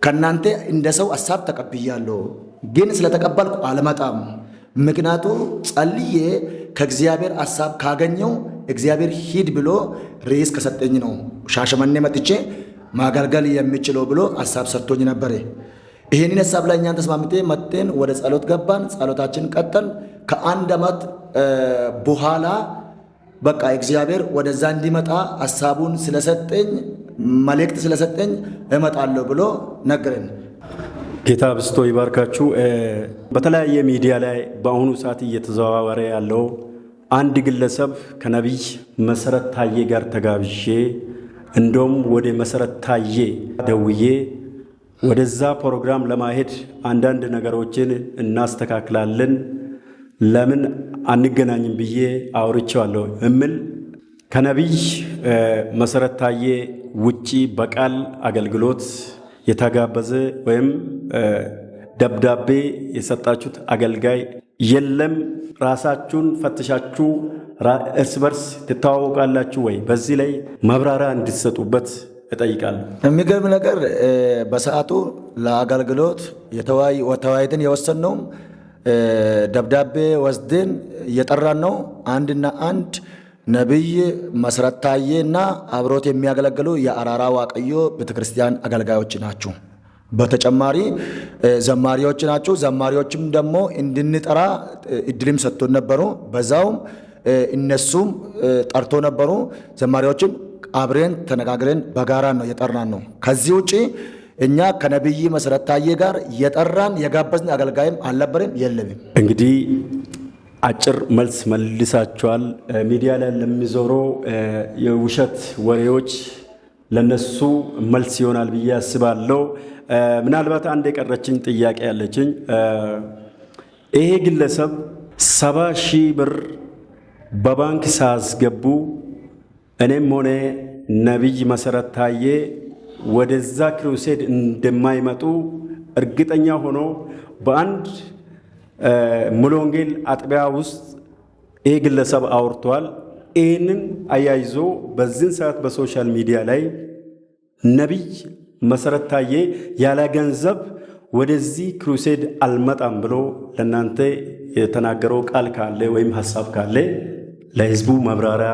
ከናንተ እንደ ሰው ሀሳብ ተቀብያለሁ፣ ግን ስለተቀበልኩ አልመጣም። ምክንያቱ ጸልዬ ከእግዚአብሔር ሀሳብ ካገኘው እግዚአብሔር ሂድ ብሎ ርዕስ ከሰጠኝ ነው ሻሸመኔ መጥቼ ማገልገል የሚችለው ብሎ ሀሳብ ሰጥቶኝ ነበር። ይህንን ሀሳብ ላይ እኛን ተስማምቴ መጥተን ወደ ጸሎት ገባን። ጸሎታችን ቀጠል። ከአንድ ዓመት በኋላ በቃ እግዚአብሔር ወደዛ እንዲመጣ ሀሳቡን ስለሰጠኝ መልእክት ስለሰጠኝ እመጣለሁ ብሎ ነገረን። ጌታ ብስቶ ይባርካችሁ። በተለያየ ሚዲያ ላይ በአሁኑ ሰዓት እየተዘዋወረ ያለው አንድ ግለሰብ ከነቢይ መሰረት ታዬ ጋር ተጋብዤ እንደውም ወደ መሰረት ታዬ ደውዬ ወደዛ ፕሮግራም ለማሄድ አንዳንድ ነገሮችን እናስተካክላለን፣ ለምን አንገናኝም ብዬ አውርቼዋለሁ እምል ከነቢይ መሰረት ታዬ ውጪ በቃል አገልግሎት የተጋበዘ ወይም ደብዳቤ የሰጣችሁት አገልጋይ የለም። ራሳችሁን ፈትሻችሁ እርስ በርስ ትተዋወቃላችሁ ወይ? በዚህ ላይ ማብራሪያ እንድትሰጡበት እጠይቃለሁ። የሚገርም ነገር በሰዓቱ ለአገልግሎት ተወያይተን የወሰንነው ደብዳቤ ወስደን እየጠራን ነው። አንድና አንድ ነቢይ መሰረት ታዬ እና አብሮት የሚያገለግሉ የአራራ ዋቀዮ ቤተክርስቲያን አገልጋዮች ናቸው። በተጨማሪ ዘማሪዎች ናቸው። ዘማሪዎችም ደግሞ እንድንጠራ እድልም ሰጥቶን ነበሩ። በዛውም እነሱም ጠርቶ ነበሩ። ዘማሪዎችም አብረን ተነጋግረን በጋራ ነው የጠራን ነው። ከዚህ ውጪ እኛ ከነቢይ መሰረት ታዬ ጋር የጠራን የጋበዝን አገልጋይም አልነበረም የለንም። እንግዲህ አጭር መልስ መልሳችኋል። ሚዲያ ላይ ለሚዞሩ የውሸት ወሬዎች ለነሱ መልስ ይሆናል ብዬ አስባለሁ። ምናልባት አንድ የቀረችኝ ጥያቄ ያለችኝ ይሄ ግለሰብ 70,000 ብር በባንክ ሳያስገቡ እኔም ሆነ ነቢይ መሰረት ታዬ ወደዛ ክሩሴድ እንደማይመጡ እርግጠኛ ሆኖ በአንድ ሙሉ ወንጌል አጥቢያ ውስጥ ይሄ ግለሰብ አውርቷል። ይህንን አያይዞ በዚህን ሰዓት በሶሻል ሚዲያ ላይ ነቢይ መሰረት ታዬ ያለ ገንዘብ ወደዚህ ክሩሴድ አልመጣም ብሎ ለእናንተ የተናገረው ቃል ካለ ወይም ሀሳብ ካለ ለህዝቡ ማብራሪያ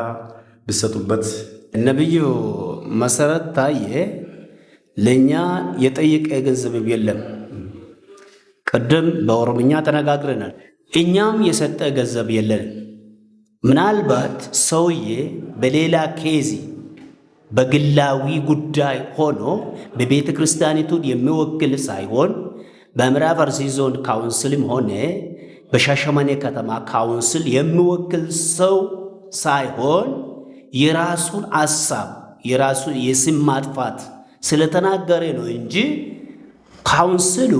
ብሰጡበት። ነቢዩ መሰረት ታዬ ለእኛ የጠየቀ ገንዘብ የለም። ቅድም በኦሮምኛ ተነጋግረናል። እኛም የሰጠ ገንዘብ የለንም። ምናልባት ሰውዬ በሌላ ኬዚ በግላዊ ጉዳይ ሆኖ በቤተ ክርስቲያኒቱን የሚወክል ሳይሆን በምዕራብ አርሲ ዞን ካውንስልም ሆነ በሻሸመኔ ከተማ ካውንስል የሚወክል ሰው ሳይሆን የራሱን ሐሳብ የራሱን የስም ማጥፋት ስለተናገረ ነው እንጂ ካውንስሉ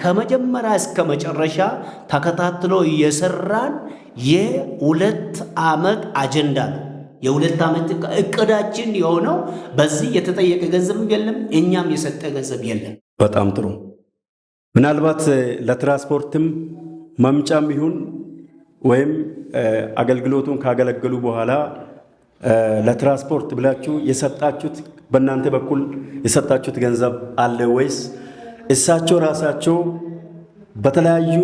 ከመጀመሪያ እስከ መጨረሻ ተከታትሎ እየሰራን የ2 ዓመት አጀንዳ ነው። የ2 ዓመት እቅዳችን የሆነው በዚህ የተጠየቀ ገንዘብ የለም፣ እኛም የሰጠ ገንዘብ የለም። በጣም ጥሩ። ምናልባት ለትራንስፖርትም መምጫም ይሁን ወይም አገልግሎቱን ካገለገሉ በኋላ ለትራንስፖርት ብላችሁ የሰጣችሁት በእናንተ በኩል የሰጣችሁት ገንዘብ አለ ወይስ እሳቸው ራሳቸው በተለያዩ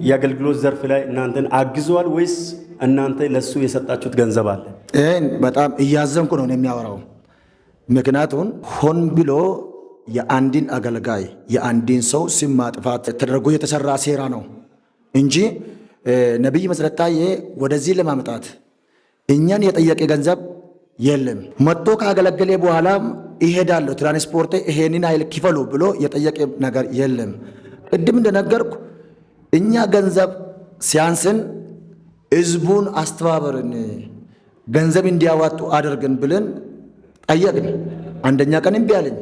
የአገልግሎት ዘርፍ ላይ እናንተን አግዘዋል ወይስ እናንተ ለሱ የሰጣችሁት ገንዘብ አለ? ይህን በጣም እያዘንኩ ነው የሚያወራው። ምክንያቱም ሆን ብሎ የአንድን አገልጋይ የአንድን ሰው ስም ማጥፋት ተደርጎ የተሰራ ሴራ ነው እንጂ ነቢይ መሰረት ታዬ ወደዚህ ለማምጣት እኛን የጠየቀ ገንዘብ የለም። መጥቶ ካገለገለ በኋላ ይሄዳለሁ ትራንስፖርት ይሄንን አይል ክፈሉ ብሎ የጠየቀ ነገር የለም። ቅድም እንደነገርኩ እኛ ገንዘብ ሲያንስን ህዝቡን አስተባበርን ገንዘብ እንዲያዋጡ አድርገን ብለን ጠየቅን። አንደኛ ቀን እምቢ አለኝ፣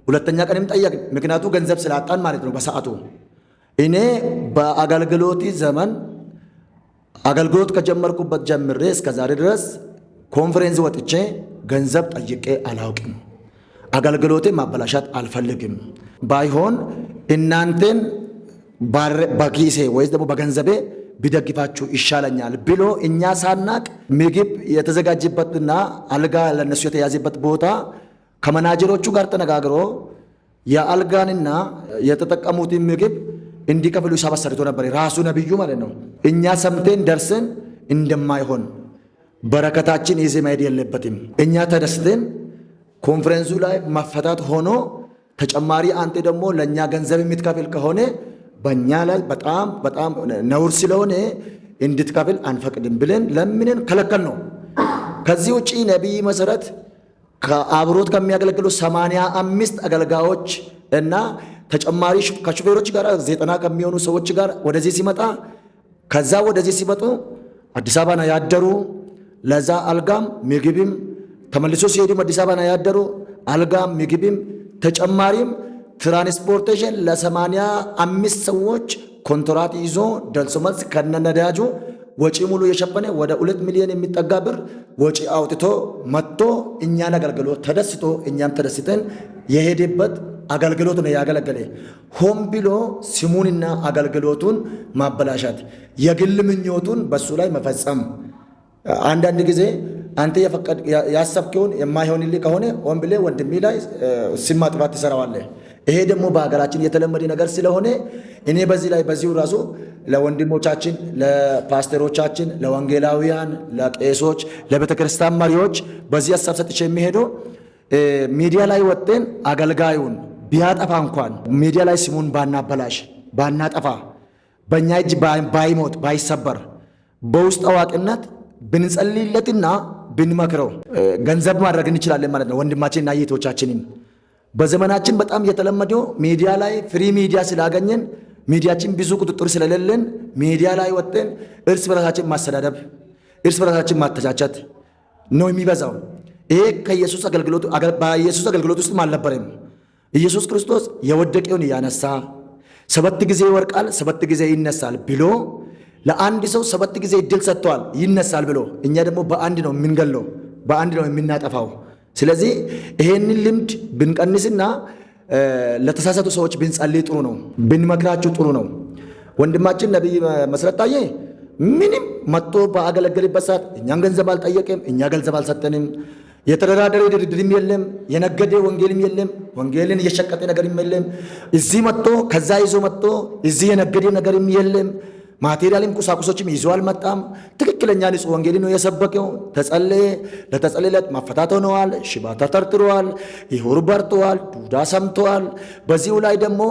ሁለተኛ ቀንም ጠየቅን። ምክንያቱ ገንዘብ ስላጣን ማለት ነው። በሰዓቱ እኔ በአገልግሎት ዘመን አገልግሎት ከጀመርኩበት ጀምሬ እስከ ዛሬ ድረስ ኮንፈረንስ ወጥቼ ገንዘብ ጠይቄ አላውቅም። አገልግሎቴ ማበላሻት አልፈልግም። ባይሆን እናንተን በኪሴ ወይስ ደግሞ በገንዘቤ ቢደግፋችሁ ይሻለኛል ብሎ እኛ ሳናቅ ምግብ የተዘጋጀበትና አልጋ ለነሱ የተያዘበት ቦታ ከመናጀሮቹ ጋር ተነጋግሮ የአልጋንና የተጠቀሙትን ምግብ እንዲከፍሉ ሂሳብ አሰርቶ ነበር፣ ራሱ ነብዩ ማለት ነው። እኛ ሰምተን ደርሰን እንደማይሆን በረከታችን ይዜ መሄድ የለበትም። እኛ ተደስተን ኮንፈረንሱ ላይ መፈታት ሆኖ ተጨማሪ አንተ ደግሞ ለእኛ ገንዘብ የምትከፍል ከሆነ በእኛ ላይ በጣም በጣም ነውር ስለሆነ እንድትከፍል አንፈቅድም ብለን ለምንን ከለከል ነው። ከዚህ ውጪ ነቢይ መሰረት ከአብሮት ከሚያገለግሉ 85 አገልጋዮች እና ተጨማሪ ከሹፌሮች ጋር 90 ከሚሆኑ ሰዎች ጋር ወደዚህ ሲመጣ ከዛ ወደዚህ ሲመጡ አዲስ አበባ ነው ያደሩ። ለዛ አልጋም ምግብም ተመልሶ ሲሄዱ አዲስ አበባ ነው ያደሩ። አልጋም ምግብም ተጨማሪም ትራንስፖርቴሽን ለ85 ሰዎች ኮንትራት ይዞ ደርሶ መልስ ከነነዳጁ ወጪ ሙሉ የሸፈነ ወደ 2 ሚሊዮን የሚጠጋ ብር ወጪ አውጥቶ መጥቶ እኛን አገልግሎት ተደስቶ እኛም ተደስተን የሄደበት አገልግሎት ነው ያገለገለ። ሆን ብሎ ስሙንና አገልግሎቱን ማበላሻት፣ የግል ምኞቱን በሱ ላይ መፈጸም። አንዳንድ ጊዜ አንተ ያሰብከውን የማይሆንልህ ከሆነ ሆን ብለህ ወንድሜ ላይ ስም ማጥፋት ትሰራዋለህ። ይሄ ደግሞ በሀገራችን የተለመደ ነገር ስለሆነ እኔ በዚህ ላይ በዚሁ ራሱ ለወንድሞቻችን፣ ለፓስተሮቻችን፣ ለወንጌላውያን፣ ለቄሶች፣ ለቤተ ክርስቲያን መሪዎች በዚህ ሀሳብ ሰጥቼ የሚሄደው ሚዲያ ላይ ወጥተን አገልጋዩን ቢያጠፋ እንኳን ሚዲያ ላይ ስሙን ባናበላሽ ባናጠፋ በእኛ እጅ ባይሞት ባይሰበር በውስጥ አዋቂነት ብንጸልይለትና ብንመክረው ገንዘብ ማድረግ እንችላለን ማለት ነው። ወንድማችንና እህቶቻችንን በዘመናችን በጣም የተለመደው ሚዲያ ላይ ፍሪ ሚዲያ ስላገኘን ሚዲያችን ብዙ ቁጥጥር ስለሌለን ሚዲያ ላይ ወጥተን እርስ በራሳችን ማሰዳደብ፣ እርስ በራሳችን ማተቻቸት ነው የሚበዛው። ይሄ ከኢየሱስ አገልግሎት በኢየሱስ አገልግሎት ውስጥ አልነበረም። ኢየሱስ ክርስቶስ የወደቀውን ያነሳ 7 ጊዜ ይወርቃል 7 ጊዜ ይነሳል ብሎ ለአንድ ሰው 7 ጊዜ እድል ሰጥቷል ይነሳል ብሎ፣ እኛ ደግሞ በአንድ ነው የምንገለው፣ በአንድ ነው የምናጠፋው። ስለዚህ ይሄንን ልምድ ብንቀንስና ለተሳሳቱ ሰዎች ብንጸልይ ጥሩ ነው፣ ብንመክራችሁ ጥሩ ነው። ወንድማችን ነቢይ መሰረት ታዬ ምንም መጥቶ በአገለገልበት ሰዓት እኛን ገንዘብ አልጠየቅም፣ እኛ ገንዘብ አልሰጠንም። የተደራደረ ድርድርም የለም፣ የነገደ ወንጌልም የለም፣ ወንጌልን እየሸቀጠ ነገርም የለም። እዚህ መጥቶ ከዛ ይዞ መጥቶ እዚህ የነገደ ነገርም የለም። ማቴሪያልም ቁሳቁሶችም ይዞ አልመጣም። ትክክለኛ ንጹህ ወንጌል ነው የሰበከው። ተጸለየ፣ ለተጸለየለት መፈታት ሆነዋል። ሽባ ተተርትረዋል፣ ይሁር በርተዋል፣ ዱዳ ሰምተዋል። በዚሁ ላይ ደግሞ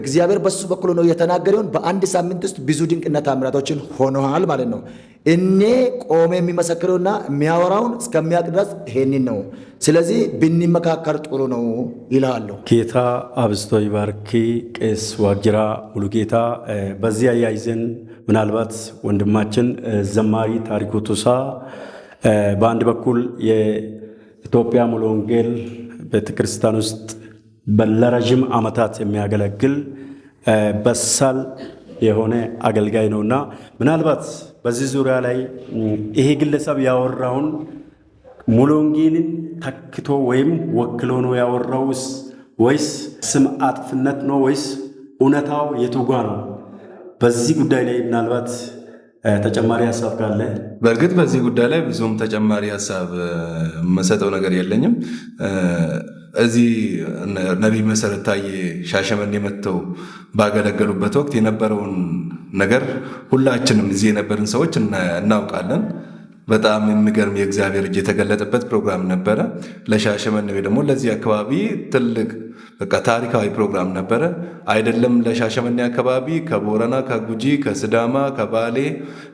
እግዚአብሔር በሱ በኩል ነው የተናገረውን በአንድ ሳምንት ውስጥ ብዙ ድንቅና ታምራቶችን ሆነዋል ማለት ነው። እኔ ቆሜ የሚመሰክረውና የሚያወራውን እስከሚያውቅ ድረስ ይሄንን ነው። ስለዚህ ብንመካከር ጥሩ ነው ይላለሁ። ጌታ አብዝቶ ይባርክ። ቄስ ዋቅጅራ ሙሉጌታ በዚህ አያይዘን ምናልባት ወንድማችን ዘማሪ ታሪኩ ቱሳ በአንድ በኩል የኢትዮጵያ ሙሉ ወንጌል ቤተክርስቲያን ውስጥ ለረጅም ዓመታት የሚያገለግል በሳል የሆነ አገልጋይ ነውና ምናልባት በዚህ ዙሪያ ላይ ይሄ ግለሰብ ያወራውን ሙሉ ወንጌልን ተክቶ ወይም ወክሎ ነው ያወራውስ ወይስ ስም አጥፍነት ነው ወይስ እውነታው የቱ ጋ ነው? በዚህ ጉዳይ ላይ ምናልባት ተጨማሪ ሀሳብ ካለ። በእርግጥ በዚህ ጉዳይ ላይ ብዙም ተጨማሪ ሀሳብ መሰጠው ነገር የለኝም። እዚህ ነቢይ መሰረት ታዬ ሻሸመኔ መጥተው ባገለገሉበት ወቅት የነበረውን ነገር ሁላችንም እዚህ የነበርን ሰዎች እናውቃለን። በጣም የሚገርም የእግዚአብሔር እጅ የተገለጠበት ፕሮግራም ነበረ። ለሻሸመኔ ወይ ደግሞ ለዚህ አካባቢ ትልቅ በቃ ታሪካዊ ፕሮግራም ነበረ። አይደለም ለሻሸመኔ አካባቢ ከቦረና፣ ከጉጂ፣ ከስዳማ፣ ከባሌ፣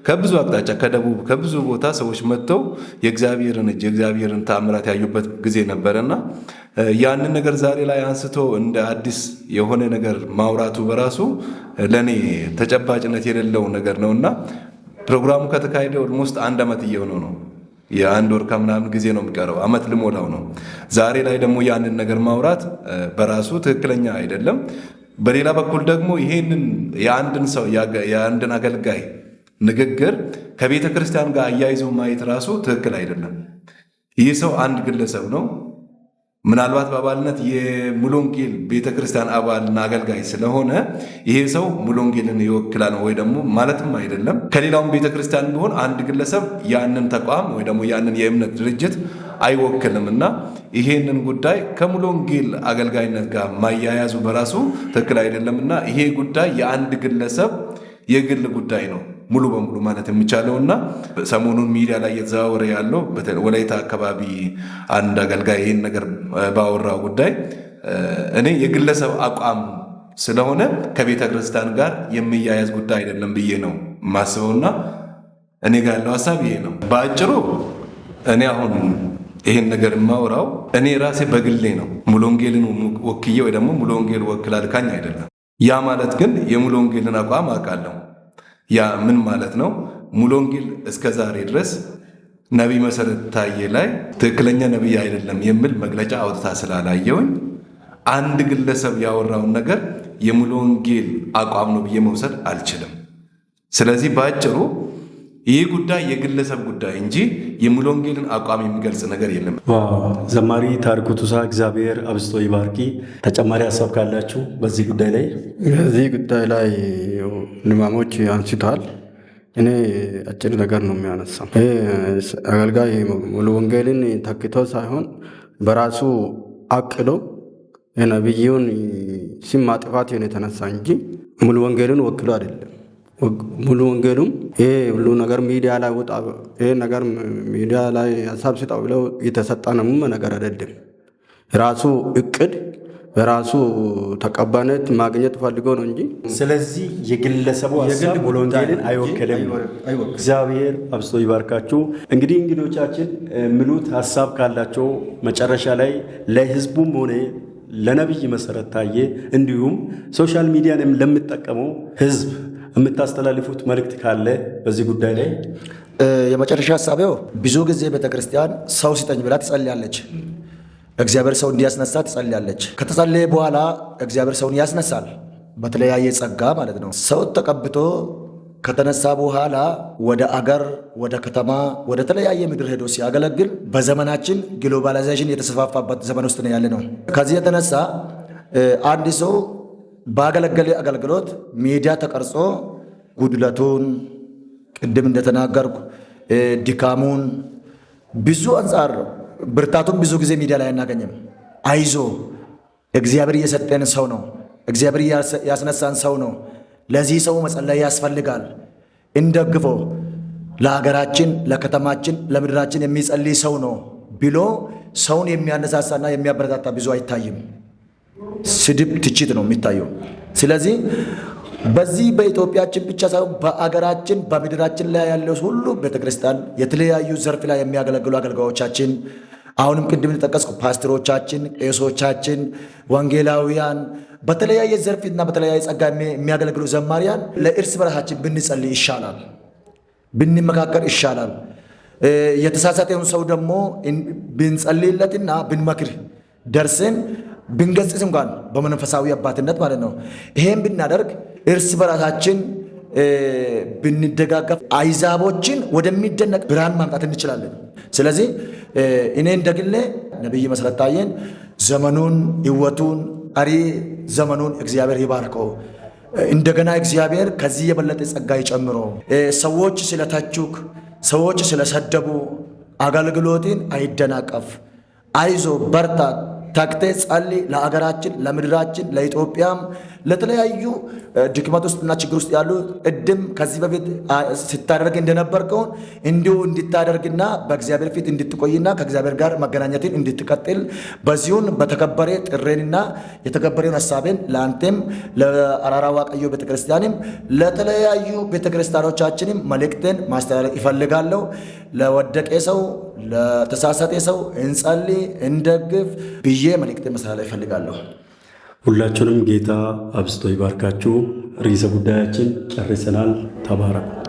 ከብዙ አቅጣጫ ከደቡብ ከብዙ ቦታ ሰዎች መጥተው የእግዚአብሔርን እጅ የእግዚአብሔርን ተአምራት ያዩበት ጊዜ ነበረና ያንን ነገር ዛሬ ላይ አንስቶ እንደ አዲስ የሆነ ነገር ማውራቱ በራሱ ለኔ ተጨባጭነት የሌለው ነገር ነውና ፕሮግራሙ ከተካሄደ ኦልሞስት 1 ዓመት እየሆነው ነው። የ1 ወር ከምናምን ጊዜ ነው የሚቀረው፣ ዓመት ልሞላው ነው። ዛሬ ላይ ደግሞ ያንን ነገር ማውራት በራሱ ትክክለኛ አይደለም። በሌላ በኩል ደግሞ ይሄንን የአንድን ሰው የአንድን አገልጋይ ንግግር ከቤተ ክርስቲያን ጋር አያይዞ ማየት ራሱ ትክክል አይደለም። ይህ ሰው አንድ ግለሰብ ነው። ምናልባት በአባልነት የሙሉ ወንጌል ቤተክርስቲያን አባልና አገልጋይ ስለሆነ ይሄ ሰው ሙሉ ወንጌልን ይወክላል ወይ ደግሞ ማለትም አይደለም። ከሌላውም ቤተክርስቲያን ቢሆን አንድ ግለሰብ ያንን ተቋም ወይ ደግሞ ያንን የእምነት ድርጅት አይወክልም እና ይሄንን ጉዳይ ከሙሉ ወንጌል አገልጋይነት ጋር ማያያዙ በራሱ ትክክል አይደለም እና ይሄ ጉዳይ የአንድ ግለሰብ የግል ጉዳይ ነው ሙሉ በሙሉ ማለት የሚቻለውና ሰሞኑን ሚዲያ ላይ የተዘዋወረ ያለው ወላይታ አካባቢ አንድ አገልጋይ ይህን ነገር ባወራው ጉዳይ እኔ የግለሰብ አቋም ስለሆነ ከቤተ ክርስቲያን ጋር የሚያያዝ ጉዳይ አይደለም ብዬ ነው ማስበውና እኔ ጋር ያለው ሀሳብ ይሄ ነው። በአጭሩ እኔ አሁን ይሄን ነገር የማወራው እኔ ራሴ በግሌ ነው። ሙሉ ወንጌልን ወክዬ ወይ ደግሞ ሙሉ ወንጌል ወክላል ካኝ አይደለም። ያ ማለት ግን የሙሉ ወንጌልን አቋም አውቃለሁ። ያ ምን ማለት ነው? ሙሉ ወንጌል እስከ ዛሬ ድረስ ነቢይ መሰረት ታዬ ላይ ትክክለኛ ነቢይ አይደለም የሚል መግለጫ አውጥታ ስላላየውኝ አንድ ግለሰብ ያወራውን ነገር የሙሉ ወንጌል አቋም ነው ብዬ መውሰድ አልችልም። ስለዚህ በአጭሩ ይህ ጉዳይ የግለሰብ ጉዳይ እንጂ የሙሉ ወንጌልን አቋም የሚገልጽ ነገር የለም። ዘማሪ ታሪኩ ቱሳ እግዚአብሔር አብዝቶ ይባርኪ። ተጨማሪ ሀሳብ ካላችሁ በዚህ ጉዳይ ላይ? በዚህ ጉዳይ ላይ ልማሞች አንስተዋል። እኔ አጭር ነገር ነው የሚያነሳው። አገልጋይ ሙሉ ወንጌልን ተክቶ ሳይሆን በራሱ አቅዶ የነቢዩን ስም ማጥፋት የተነሳ እንጂ ሙሉ ወንጌልን ወክሎ አይደለም። ሙሉ ወንጌሉም ይሄ ሁሉ ነገር ሚዲያ ላይ ወጣ ይሄ ነገር ሚዲያ ላይ ሀሳብ ሲጣው ብለው የተሰጠነው ነገር አይደለም። ራሱ እቅድ በራሱ ተቀባይነት ማግኘት ፈልገው ነው እንጂ። ስለዚህ የግለሰቡ ሀሳብ ሙሉ ወንጌልን አይወክልም። እግዚአብሔር አብዝቶ ይባርካችሁ። እንግዲህ እንግዶቻችን ምሉት ሀሳብ ካላቸው መጨረሻ ላይ ለህዝቡም ሆነ ለነቢይ መሰረት ታዬ እንዲሁም ሶሻል ሚዲያን ለምትጠቀመው ህዝብ የምታስተላልፉት መልእክት ካለ በዚህ ጉዳይ ላይ? የመጨረሻ ሀሳቤው ብዙ ጊዜ ቤተክርስቲያን ሰው ሲጠኝ ብላ ትጸልያለች። እግዚአብሔር ሰው እንዲያስነሳ ትጸልያለች። ከተጸለየ በኋላ እግዚአብሔር ሰውን ያስነሳል፣ በተለያየ ጸጋ ማለት ነው። ሰው ተቀብቶ ከተነሳ በኋላ ወደ አገር፣ ወደ ከተማ፣ ወደ ተለያየ ምድር ሄዶ ሲያገለግል በዘመናችን ግሎባላይዜሽን የተስፋፋበት ዘመን ውስጥ ነው ያለ ነው። ከዚህ የተነሳ አንድ ሰው ባገለገለ አገልግሎት ሚዲያ ተቀርጾ ጉድለቱን ቅድም እንደተናገርኩ ድካሙን ብዙ አንጻር ብርታቱን ብዙ ጊዜ ሚዲያ ላይ አናገኝም። አይዞ እግዚአብሔር እየሰጠን ሰው ነው፣ እግዚአብሔር ያስነሳን ሰው ነው፣ ለዚህ ሰው መጸለይ ያስፈልጋል፣ እንደግፎ ለሀገራችን፣ ለከተማችን፣ ለምድራችን የሚጸልይ ሰው ነው ብሎ ሰውን የሚያነሳሳና የሚያበረታታ ብዙ አይታይም። ስድብ፣ ትችት ነው የሚታየው። ስለዚህ በዚህ በኢትዮጵያችን ብቻ ሳይሆን በአገራችን በምድራችን ላይ ያለው ሁሉ ቤተክርስቲያን የተለያዩ ዘርፍ ላይ የሚያገለግሉ አገልጋዮቻችን፣ አሁንም ቅድም ተጠቀስኩ ፓስተሮቻችን፣ ቄሶቻችን፣ ወንጌላውያን በተለያየ ዘርፍ እና በተለያየ ጸጋ የሚያገለግሉ ዘማሪያን ለእርስ በርሳችን ብንጸልይ ይሻላል፣ ብንመካከር ይሻላል። የተሳሳተውን ሰው ደግሞ ብንጸልይለትና ብንመክር ደርሰን ብንገስጽ እንኳን በመንፈሳዊ አባትነት ማለት ነው። ይሄን ብናደርግ እርስ በራሳችን ብንደጋገፍ አይዛቦችን ወደሚደነቅ ብርሃን ማምጣት እንችላለን። ስለዚህ እኔ እንደግሌ ነብይ መሰረት ታዬን ዘመኑን ህይወቱን ቀሪ ዘመኑን እግዚአብሔር ይባርከው። እንደገና እግዚአብሔር ከዚህ የበለጠ ጸጋ ይጨምሮ። ሰዎች ስለተቹክ፣ ሰዎች ስለሰደቡ አገልግሎትን አይደናቀፍ። አይዞ በርታ፣ ተግተ ጸልይ። ለአገራችን፣ ለምድራችን፣ ለኢትዮጵያም ለተለያዩ ድክመት ውስጥና ችግር ውስጥ ያሉ ቅድም ከዚህ በፊት ስታደርግ እንደነበርከውን እንዲሁ እንድታደርግና በእግዚአብሔር ፊት እንድትቆይና ከእግዚአብሔር ጋር መገናኘትን እንድትቀጥል በዚሁን በተከበረ ጥሬንና የተከበረውን ሐሳቤን ለአንተም ለአራራ ዋቀዮ ቤተክርስቲያንም ለተለያዩ ቤተክርስቲያኖቻችንም መልእክትን ማስተላለፍ ይፈልጋለሁ። ለወደቀ ሰው ለተሳሳተ ሰው እንጸልይ፣ እንደግፍ ብዬ መልእክትን ማስተላለፍ ይፈልጋለሁ። ሁላችሁንም ጌታ አብዝቶ ይባርካችሁ። ርዕሰ ጉዳያችን ጨርሰናል። ተባረኩ።